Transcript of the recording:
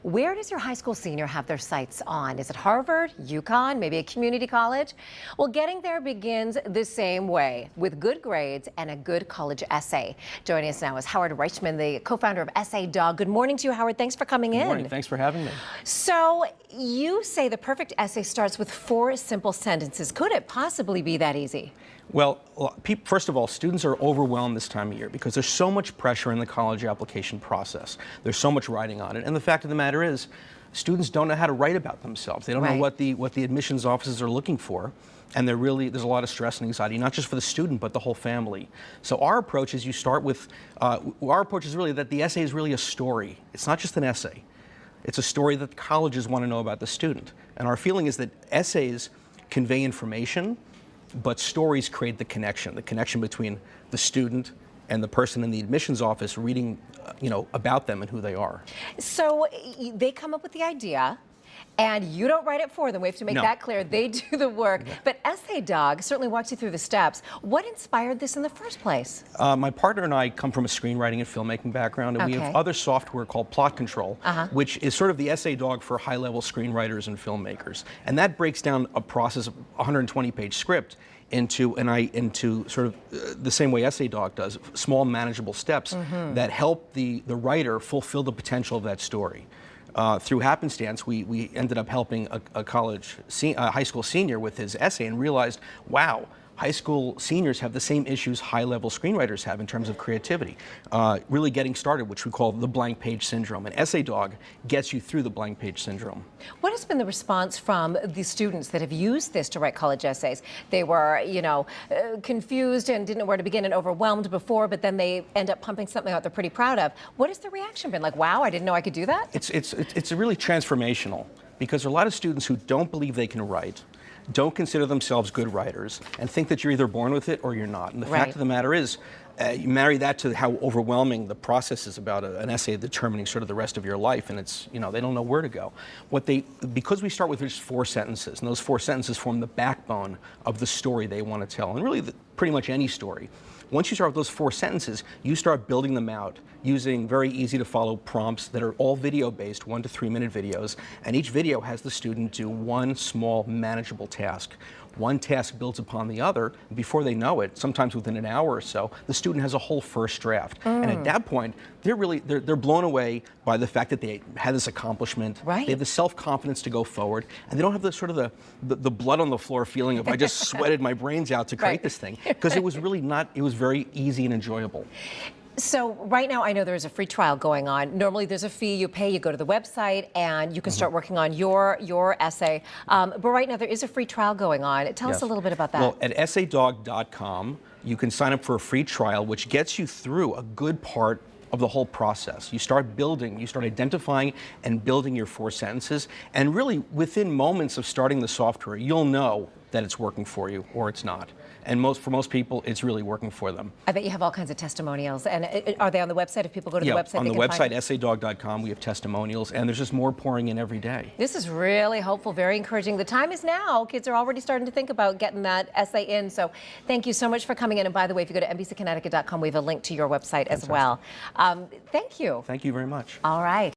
Where does your high school senior have their sights on? Is it Harvard, UConn, maybe a community college? Well, getting there begins the same way, with good grades and a good college essay. Joining us now is Howard Reichman, the co-founder of EssayDog. Good morning to you, Howard. Thanks for coming in. Good morning. Thanks for having me. So you say the perfect essay starts with 4 simple sentences. Could it possibly be that easy? Well, first of all, students are overwhelmed this time of year because there's so much pressure in the college application process. There's so much writing on it. And the fact of the matter is, students don't know how to write about themselves. They don't know what the admissions offices are looking for. And there's a lot of stress and anxiety, not just for the student, but the whole family. So our approach is our approach is really that the essay is really a story. It's not just an essay. It's a story that colleges want to know about the student. And our feeling is that essays convey information, but stories create the connection between the student and the person in the admissions office reading, about them and who they are. So they come up with the idea, and you don't write it for them. We have to make that clear. They do the work. Yeah. But EssayDog certainly walks you through the steps. What inspired this in the first place? My partner and I come from a screenwriting and filmmaking background, and we have other software called Plot Control, which is sort of the EssayDog for high-level screenwriters and filmmakers. And that breaks down a process of a 120-page script into sort of the same way EssayDog does, small manageable steps that help the writer fulfill the potential of that story. Through happenstance, we ended up helping a high school senior with his essay and realized, wow, high school seniors have the same issues high-level screenwriters have in terms of creativity. Really getting started, which we call the blank page syndrome. And EssayDog gets you through the blank page syndrome. What has been the response from the students that have used this to write college essays? They were, confused and didn't know where to begin and overwhelmed before, but then they end up pumping something out they're pretty proud of. What has the reaction been? Like, wow, I didn't know I could do that? It's really transformational, because there are a lot of students who don't believe they can write, don't consider themselves good writers, and think that you're either born with it or you're not. And the fact of the matter is, you marry that to how overwhelming the process is about an essay determining sort of the rest of your life, and it's, they don't know where to go. Because we start with just 4 sentences, and those 4 sentences form the backbone of the story they want to tell, and really pretty much any story. Once you start with those 4 sentences, you start building them out using very easy to follow prompts that are all video based, 1 to 3 minute videos, and each video has the student do one small manageable task. One task builds upon the other, and before they know it, sometimes within an hour or so, the student has a whole first draft. And at that point, they're blown away by the fact that they had this accomplishment. They have the self-confidence to go forward, and they don't have the sort of the blood on the floor feeling of I just sweated my brains out to create this thing, because it was really not, it was very easy and enjoyable. So right now, I know there's a free trial going on. Normally there's a fee you pay, you go to the website and you can start working on your essay. But right now there is a free trial going on. Tell us a little bit about that. Well, at EssayDog.com, you can sign up for a free trial, which gets you through a good part of the whole process. You start building, you start identifying and building your 4 sentences, and really within moments of starting the software, you'll know that it's working for you or it's not. And for most people, it's really working for them. I bet you have all kinds of testimonials. And are they on the website? If people go to the website, on the website, EssayDog.com, we have testimonials, and there's just more pouring in every day. This is really hopeful, very encouraging. The time is now. Kids are already starting to think about getting that essay in. So thank you so much for coming in. And by the way, if you go to NBCConnecticut.com, we have a link to your website as well. Thank you. Thank you very much. All right.